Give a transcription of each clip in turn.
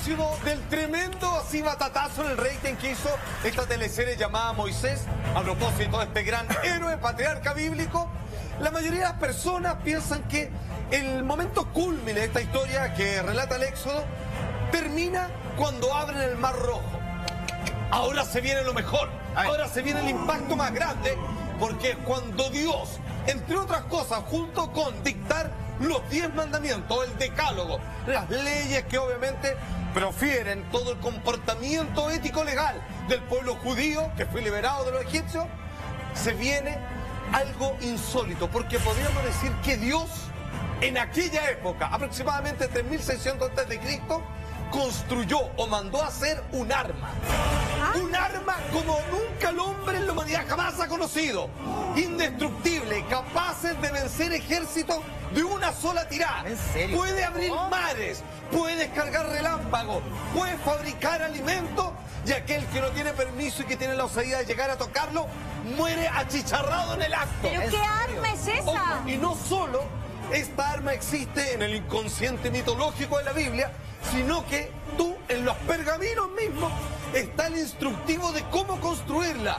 propósito del tremendo así batatazo en el rating que hizo esta teleserie llamada Moisés, a propósito de este gran héroe, patriarca bíblico, la mayoría de las personas piensan que el momento cúlmine de esta historia que relata el Éxodo termina cuando abren el Mar Rojo. Ahora se viene lo mejor, ahora se viene el impacto más grande, porque es cuando Dios, entre otras cosas, junto con dictar los 10 mandamientos, el decálogo, las leyes que obviamente profieren todo el comportamiento ético legal del pueblo judío que fue liberado de los egipcios, se viene algo insólito, porque podríamos decir que Dios en aquella época, aproximadamente 3600 a.C., construyó o mandó a hacer un arma. Un arma como nunca el hombre en la humanidad jamás ha conocido. Indestructible, capaces de vencer ejércitos de una sola tirada. ¿En serio? Puede abrir mares, puede descargar relámpagos, puede fabricar alimentos, y aquel que no tiene permiso y que tiene la osadía de llegar a tocarlo, muere achicharrado en el acto. ¿Pero qué arma es esa? Ojo, y no solo esta arma existe en el inconsciente mitológico de la Biblia, sino que tú, en los pergaminos mismos, está el instructivo de cómo construirla.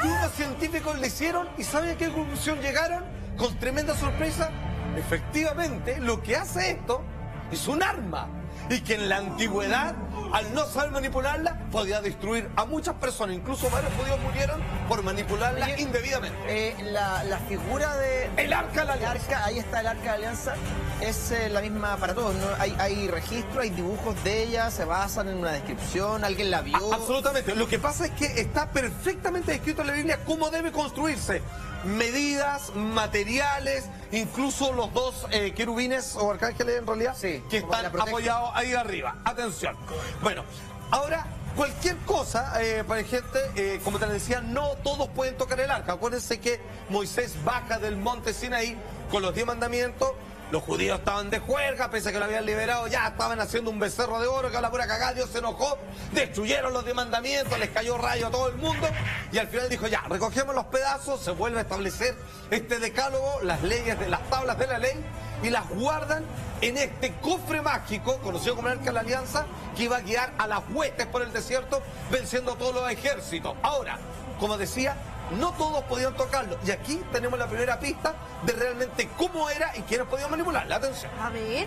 Y unos científicos le hicieron, ¿y saben a qué conclusión llegaron? Con tremenda sorpresa. Efectivamente, lo que hace esto es un arma. Y que en la antigüedad, al no saber manipularla, podía destruir a muchas personas. Incluso varios judíos murieron por manipularla indebidamente. La figura de... El arca de la alianza. Ahí está el arca de la alianza. Es la misma para todos, ¿no? Hay registro, hay dibujos de ella, se basan en una descripción, alguien la vio. Absolutamente. Lo que pasa es que está perfectamente descrito en la Biblia cómo debe construirse. Medidas, materiales, incluso los dos querubines o arcángeles en realidad, sí, que están apoyados ahí arriba. Atención. Bueno, ahora cualquier cosa, para gente, como te decía, no todos pueden tocar el arca. Acuérdense que Moisés baja del monte Sinaí con los 10 mandamientos. Los judíos estaban de juerga, pese a que lo habían liberado, ya estaban haciendo un becerro de oro, que a la pura cagada Dios se enojó, destruyeron los 10 mandamientos, les cayó rayo a todo el mundo, y al final dijo, ya, recogemos los pedazos, se vuelve a establecer este decálogo, las leyes, las tablas de la ley, y las guardan en este cofre mágico, conocido como el Arca de la Alianza, que iba a guiar a las huestes por el desierto, venciendo a todos los ejércitos. Ahora, como decía, no todos podían tocarlo. Y aquí tenemos la primera pista de realmente cómo era y quiénes podían manipularla. Atención. A ver.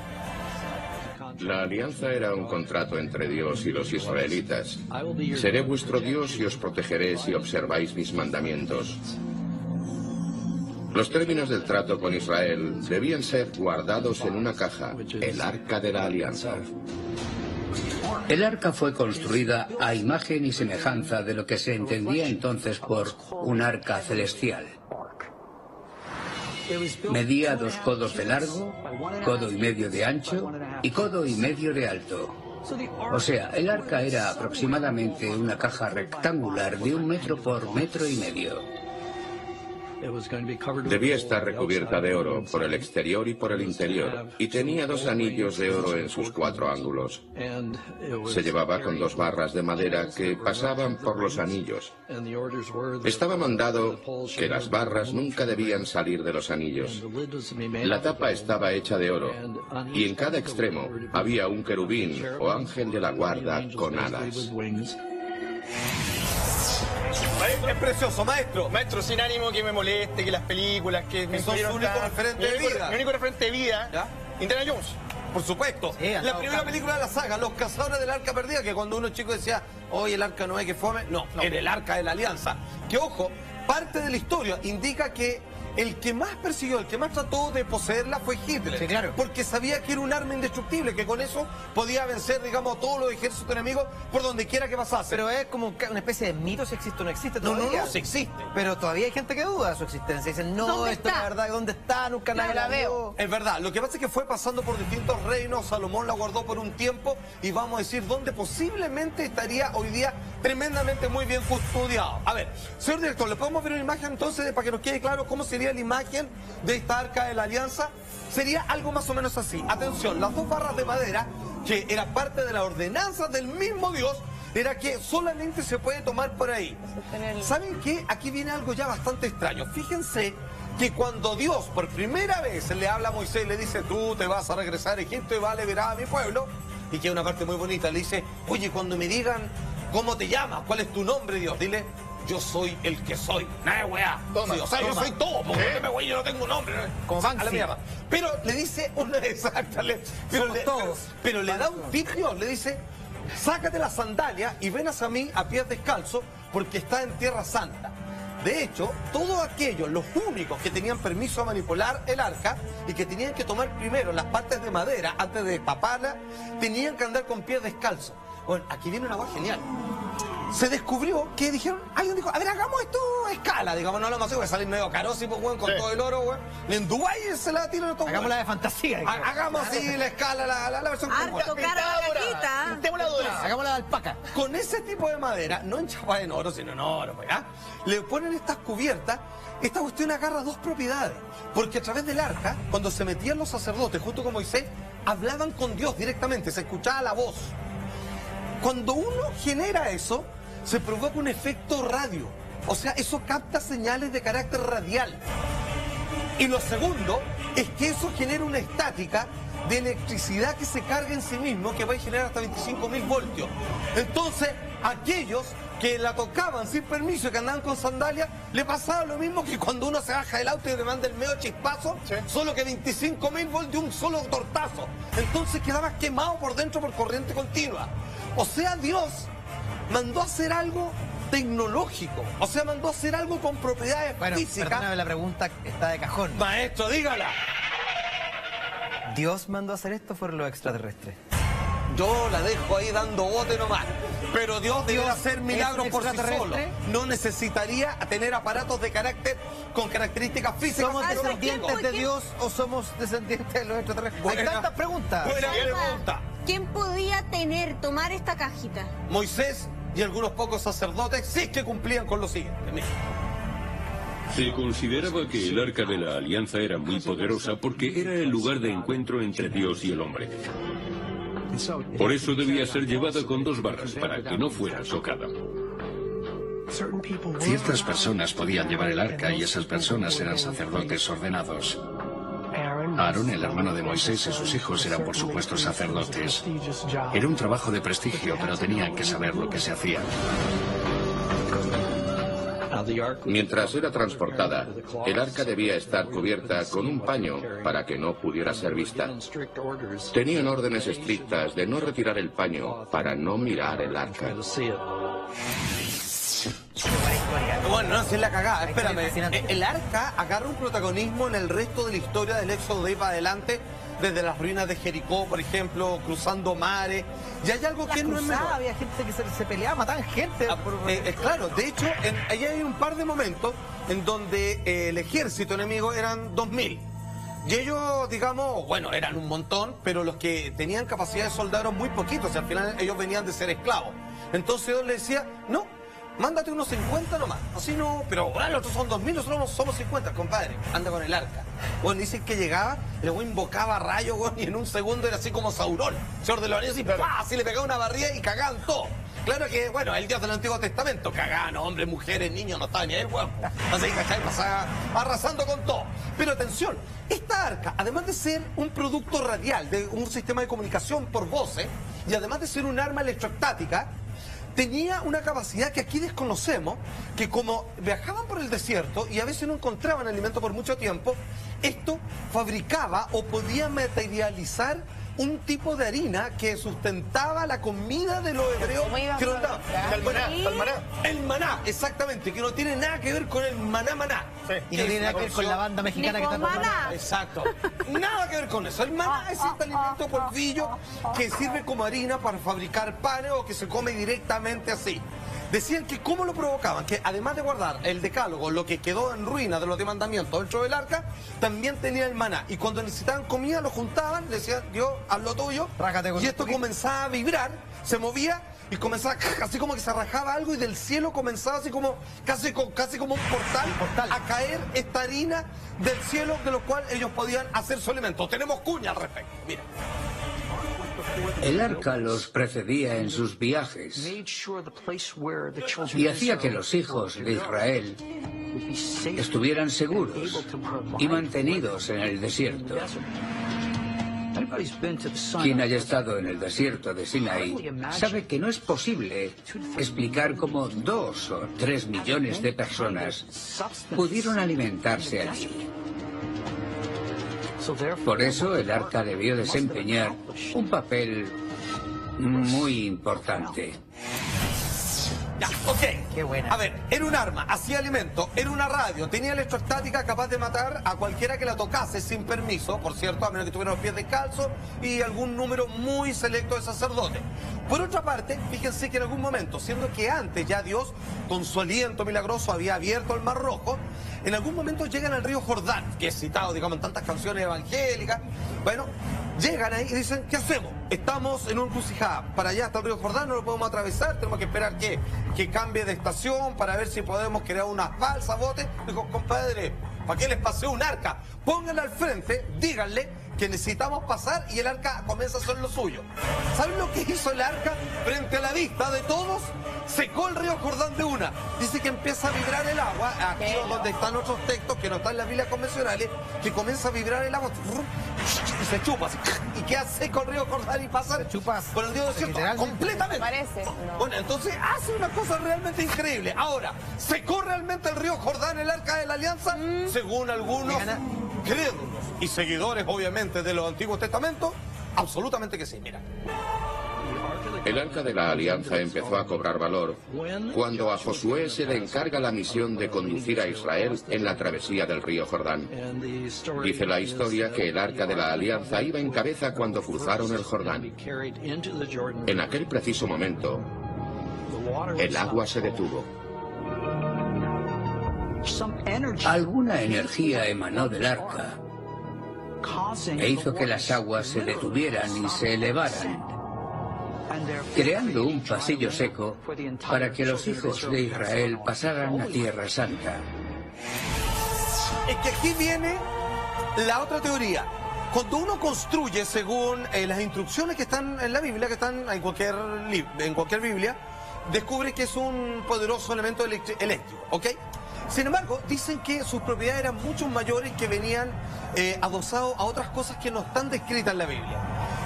La alianza era un contrato entre Dios y los israelitas. Seré vuestro Dios y os protegeré si observáis mis mandamientos. Los términos del trato con Israel debían ser guardados en una caja, el Arca de la Alianza. El arca fue construida a imagen y semejanza de lo que se entendía entonces por un arca celestial. Medía 2 codos de largo, 1,5 codos de ancho y 1,5 codos de alto. O sea, el arca era aproximadamente una caja rectangular de 1 metro por 1,5 metros. Debía estar recubierta de oro por el exterior y por el interior, y tenía 2 anillos de oro en sus 4 ángulos. Se llevaba con 2 barras de madera que pasaban por los anillos. Estaba mandado que las barras nunca debían salir de los anillos. La tapa estaba hecha de oro, y en cada extremo había un querubín o ángel de la guarda con alas. Es precioso, maestro. Maestro, sin ánimo que me moleste, que las películas, que me son su único referente de vida. Mi único referente de vida, ¿ya? Indiana Jones. Por supuesto. Sí, la primera película de la saga, Los Cazadores del Arca Perdida, que cuando uno chico decía, oye, el arca no hay que fome, no, en el Arca de la Alianza. Que ojo, parte de la historia indica que el que más persiguió, el que más trató de poseerla fue Hitler. Sí, claro. Porque sabía que era un arma indestructible, que con eso podía vencer, digamos, a todos los ejércitos enemigos por donde quiera que pasase. Pero es como una especie de mito si existe o no existe no, todavía. sí existe. Pero todavía hay gente que duda de su existencia. Dicen, no, ¿Dónde esto es está? la verdad, ¿dónde está? Nunca nadie la veo. Es verdad, lo que pasa es que fue pasando por distintos reinos, Salomón la guardó por un tiempo y vamos a decir dónde posiblemente estaría hoy día tremendamente muy bien custodiado. A ver, señor director, ¿le podemos ver una imagen entonces para que nos quede claro cómo sería la imagen de esta Arca de la Alianza? Sería algo más o menos así. Atención, las 2 barras de madera, que era parte de la ordenanza del mismo Dios, era que solamente se puede tomar por ahí. ¿Saben qué? Aquí viene algo ya bastante extraño. Fíjense que cuando Dios por primera vez le habla a Moisés y le dice, tú te vas a regresar a Egipto y vas a liberar a mi pueblo, y que es una parte muy bonita, le dice, oye, cuando me digan cómo te llamas, cuál es tu nombre, Dios, dile, yo soy el que soy. Nada de weá. Sí, o sea, yo soy todo, porque yo no tengo nombre. Como Banksy. A la mierda. Pero le dice una exacta, pero le da un tip, Dios, le dice, sácate las sandalias y ven hacia mí a pies descalzos porque está en Tierra Santa. De hecho, todos aquellos, los únicos que tenían permiso a manipular el arca y que tenían que tomar primero las partes de madera antes de paparla, tenían que andar con pies descalzos. Bueno, aquí viene una cosa genial. Se descubrió que dijeron, alguien dijo, a ver, hagamos esto a escala, digamos, no lo vamos a hacer, salir medio carósimo, weón, con todo el oro, weón. Ni en Dubái se la tiran todo. Hagámosla de fantasía. Hagamos así la escala, la versión Harto cara la cajita. Hagámosla de alpaca. Con ese tipo de madera, no enchapada en oro, sino en oro, ¿verdad? Le ponen estas cubiertas. Esta cuestión agarra dos propiedades. Porque a través del arca, cuando se metían los sacerdotes, junto con Moisés, hablaban con Dios directamente, se escuchaba la voz. Cuando uno genera eso, se provoca un efecto radio. O sea, eso capta señales de carácter radial. Y lo segundo es que eso genera una estática de electricidad que se carga en sí mismo, que va a generar hasta 25.000 voltios. Entonces, aquellos que la tocaban sin permiso y que andaban con sandalias, le pasaba lo mismo que cuando uno se baja del auto y le manda el medio chispazo, solo que 25.000 voltios de un solo tortazo. Entonces quedaba quemado por dentro por corriente continua. O sea, Dios mandó a hacer algo tecnológico. O sea, mandó a hacer algo con propiedades físicas. Perdóname, la pregunta está de cajón. Maestro, dígala. ¿Dios mandó a hacer esto o fueron los extraterrestres? Yo la dejo ahí dando bote nomás. Pero Dios debe hacer milagros por sí solo. No necesitaría tener aparatos de carácter con características físicas. ¿Somos descendientes de Dios o somos descendientes de los extraterrestres? Hay tantas preguntas. Buena pregunta. ¿Quién podía tomar esta cajita? Moisés y algunos pocos sacerdotes sí que cumplían con lo siguiente. Mira. Se consideraba que el Arca de la Alianza era muy poderosa porque era el lugar de encuentro entre Dios y el hombre. Por eso debía ser llevada con 2 barras para que no fuera socada. Ciertas personas podían llevar el arca y esas personas eran sacerdotes ordenados. Aarón, el hermano de Moisés, y sus hijos eran por supuesto sacerdotes. Era un trabajo de prestigio, pero tenían que saber lo que se hacía. Mientras era transportada, el arca debía estar cubierta con un paño para que no pudiera ser vista. Tenían órdenes estrictas de no retirar el paño para no mirar el arca. Bueno, no, si es la cagada, espérame. El arca agarra un protagonismo en el resto de la historia del éxodo de ahí para adelante, desde las ruinas de Jericó, por ejemplo, cruzando mares. Y hay algo que no es menor. Había gente que se peleaba, mataban gente. Claro, de hecho, ahí hay un par de momentos en donde el ejército enemigo eran 2.000. Y ellos, digamos, bueno, eran un montón, pero los que tenían capacidad de soldar eran muy poquitos. Y al final ellos venían de ser esclavos. Entonces Dios les decía, no, mándate unos 50 nomás. Así no, pero bueno, los otros son 2.000, nosotros somos 50, compadre. Anda con el arca. Bueno, dicen que llegaba, luego invocaba rayos, bueno, y en un segundo era así como Saurón. Señor de los Anillos, y ¡pah! Así le pegaba una barrida y cagaban todo. Claro que, bueno, el Dios del Antiguo Testamento cagaban hombres, mujeres, niños, no estaba ni ahí, weón. Así que, ¿cachai? Pasaba arrasando con todo. Pero atención, esta arca, además de ser un producto radial, de un sistema de comunicación por voces, y además de ser un arma electrostática, tenía una capacidad que aquí desconocemos, que como viajaban por el desierto y a veces no encontraban alimento por mucho tiempo, esto fabricaba o podía materializar un tipo de harina que sustentaba la comida de los hebreos. Que no andaba. El maná, exactamente, que no tiene nada que ver con el maná. Sí. Y no tiene nada que ver con la banda mexicana que está por maná. Exacto. Nada que ver con eso. El maná es este alimento polvillo que sirve como harina para fabricar panes o que se come directamente así. Decían que cómo lo provocaban, que además de guardar el decálogo, lo que quedó en ruina de los 10 mandamientos dentro del arca, también tenía el maná. Y cuando necesitaban comida lo juntaban, le decían, Dios, haz lo tuyo. Y esto comenzaba a vibrar, se movía y comenzaba así como que se rajaba algo y del cielo comenzaba así como casi como un portal a caer esta harina del cielo, de lo cual ellos podían hacer su alimento. Tenemos cuña al respecto, mira. El arca los precedía en sus viajes y hacía que los hijos de Israel estuvieran seguros y mantenidos en el desierto. Quien haya estado en el desierto de Sinaí sabe que no es posible explicar cómo 2 o 3 millones de personas pudieron alimentarse allí. Por eso el arca debió desempeñar un papel muy importante. Ya, ok. Qué buena. A ver, era un arma, hacía alimento, era una radio, tenía electrostática capaz de matar a cualquiera que la tocase sin permiso, por cierto, a menos que tuviera los pies descalzos y algún número muy selecto de sacerdotes. Por otra parte, fíjense que en algún momento, siendo que antes ya Dios, con su aliento milagroso, había abierto el Mar Rojo, en algún momento llegan al río Jordán, que es citado, digamos, en tantas canciones evangélicas. Bueno, llegan ahí y dicen, ¿qué hacemos? Estamos en un encrucijada. Para allá está el río Jordán, no lo podemos atravesar, tenemos que esperar que cambie de estación para ver si podemos crear unas balsas, botes. Dijo, compadre, ¿para qué les paseo un arca? Pónganla al frente, díganle que necesitamos pasar y el arca comienza a hacer lo suyo. ¿Saben lo que hizo el arca frente a la vista de todos? Secó el río Jordán de una. Dice que empieza a vibrar el agua, aquí donde están otros textos que no están en las Biblias convencionales, que comienza a vibrar el agua y se chupa así, y queda seco el río Jordán y pasa por el río desierto completamente. Parece. No. Bueno, entonces hace una cosa realmente increíble. Ahora, ¿secó realmente el río Jordán el arca de la alianza? Según algunos crédulos y seguidores, obviamente, de los Antiguos Testamentos, absolutamente que sí. Mira. El arca de la alianza empezó a cobrar valor cuando a Josué se le encarga la misión de conducir a Israel en la travesía del río Jordán. Dice la historia que el arca de la alianza iba en cabeza cuando cruzaron el Jordán. En aquel preciso momento, el agua se detuvo. Alguna energía emanó del arca e hizo que las aguas se detuvieran y se elevaran, creando un pasillo seco para que los hijos de Israel pasaran a Tierra Santa. Es que aquí viene la otra teoría. Cuando uno construye según las instrucciones que están en la Biblia, que están en cualquier Biblia, descubre que es un poderoso elemento eléctrico, ¿ok? Sin embargo, dicen que sus propiedades eran mucho mayores, que venían adosados a otras cosas que no están descritas en la Biblia.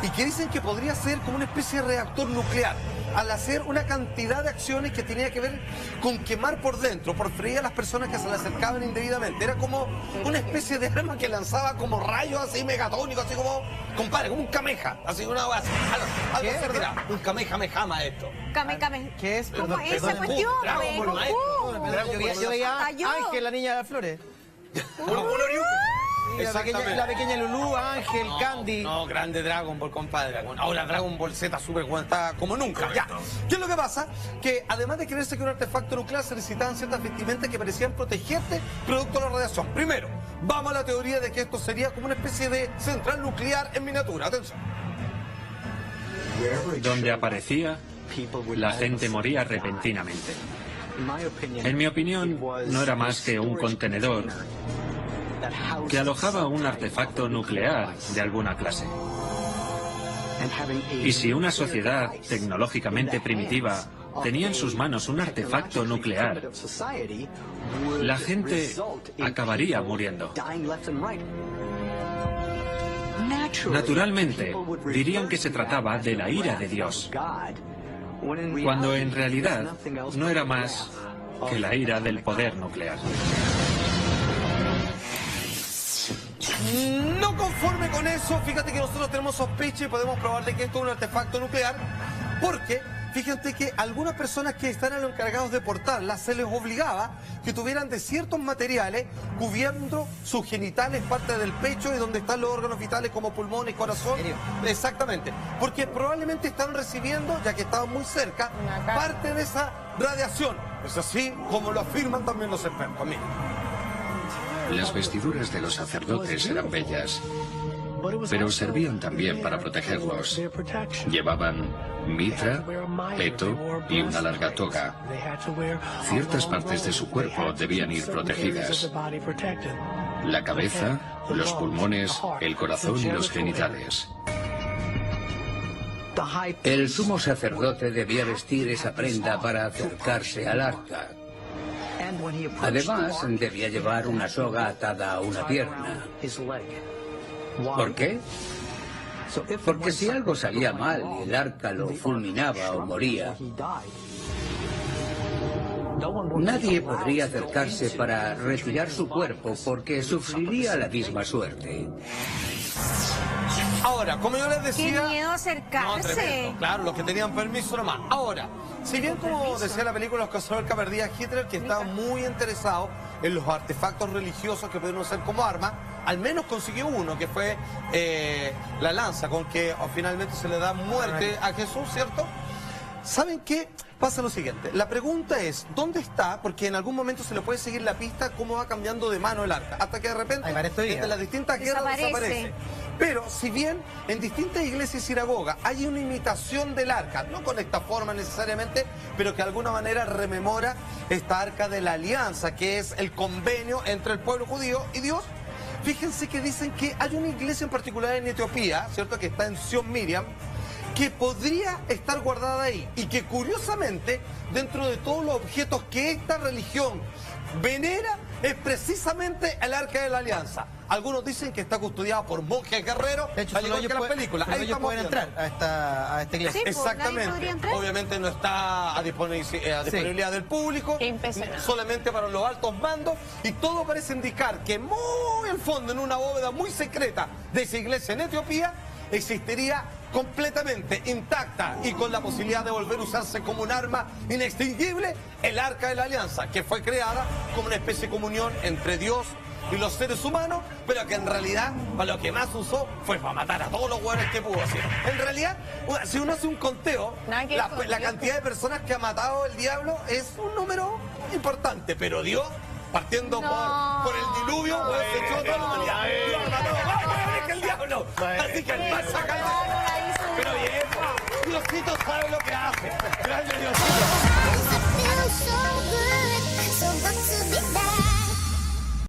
Y que dicen que podría ser como una especie de reactor nuclear, al hacer una cantidad de acciones que tenía que ver con quemar por dentro, por freír a las personas que se le acercaban indebidamente. Era como una especie de arma que lanzaba como rayos así megatónicos, así como, compadre, como un cameja, así una base. Algo así, un cameja esto. ¿Qué es? ¿Cómo es esa cuestión? Yo veía Ángel, la niña de las flores. La pequeña Lulú, Ángel, Candy. No, grande Dragon Ball, compadre. Ahora Dragon Ball Z Super está como nunca. Ya. ¿Qué es lo que pasa? Que además de creerse que un artefacto nuclear se necesitaban ciertas vestimentas que parecían protegerte producto de la radiación. Primero, vamos a la teoría de que esto sería como una especie de central nuclear en miniatura. Atención. Donde aparecía, la gente moría repentinamente. En mi opinión, no era más que un contenedor que alojaba un artefacto nuclear de alguna clase. Y si una sociedad tecnológicamente primitiva tenía en sus manos un artefacto nuclear, la gente acabaría muriendo. Naturalmente, dirían que se trataba de la ira de Dios, cuando en realidad no era más que la ira del poder nuclear. No conforme con eso, fíjate que nosotros tenemos sospecha y podemos probar de que esto es un artefacto nuclear, porque fíjate que algunas personas que están encargados de portarlas se les obligaba que tuvieran de ciertos materiales cubriendo sus genitales, parte del pecho y donde están los órganos vitales como pulmones, corazón. Exactamente, porque probablemente están recibiendo, ya que estaban muy cerca, parte de esa radiación. Es así como lo afirman también los expertos. Mira. Las vestiduras de los sacerdotes eran bellas, pero servían también para protegerlos. Llevaban mitra, peto y una larga toga. Ciertas partes de su cuerpo debían ir protegidas: la cabeza, los pulmones, el corazón y los genitales. El sumo sacerdote debía vestir esa prenda para acercarse al arca. Además, debía llevar una soga atada a una pierna. ¿Por qué? Porque si algo salía mal y el arca lo fulminaba o moría, nadie podría acercarse para retirar su cuerpo porque sufriría la misma suerte. Ahora, como yo les decía... Qué miedo acercarse. No, tremendo, claro, los que tenían permiso nomás. Ahora, si bien como decía la película Los cazadores del Cabardía, Hitler, que estaba muy interesado en los artefactos religiosos que pudieron ser como arma, al menos consiguió uno, que fue la lanza, con que finalmente se le da muerte a Jesús, ¿cierto? ¿Saben qué? Pasa lo siguiente, la pregunta es, ¿dónde está? Porque en algún momento se le puede seguir la pista cómo va cambiando de mano el arca, hasta que de repente, entre las distintas guerras desaparece. Pero, si bien en distintas iglesias y sinagogas hay una imitación del arca, no con esta forma necesariamente, pero que de alguna manera rememora esta arca de la alianza, que es el convenio entre el pueblo judío y Dios. Fíjense que dicen que hay una iglesia en particular en Etiopía, ¿cierto?, que está en Sion Miriam, que podría estar guardada ahí y que curiosamente dentro de todos los objetos que esta religión venera es precisamente el arca de la alianza. Algunos dicen que está custodiada por monjes guerreros, de hecho, al igual que las películas. Ahí ellos pueden entrar a esta iglesia. Sí, exactamente. Obviamente no está a disponibilidad del público, solamente para los altos mandos, y todo parece indicar que muy al fondo, en una bóveda muy secreta de esa iglesia en Etiopía, existiría completamente intacta y con la posibilidad de volver a usarse como un arma inextinguible el Arca de la Alianza, que fue creada como una especie de comunión entre Dios y los seres humanos, pero que en realidad para lo que más usó fue para matar a todos los hueones que pudo hacer. En realidad, si uno hace un conteo, la cantidad de personas que ha matado el diablo es un número importante, pero Dios, partiendo por el diluvio, se echó a toda la humanidad. Dios mató más que el diablo. Así que el más saca. Pero bien, Diosito sabe lo que hace. Grande Diosito.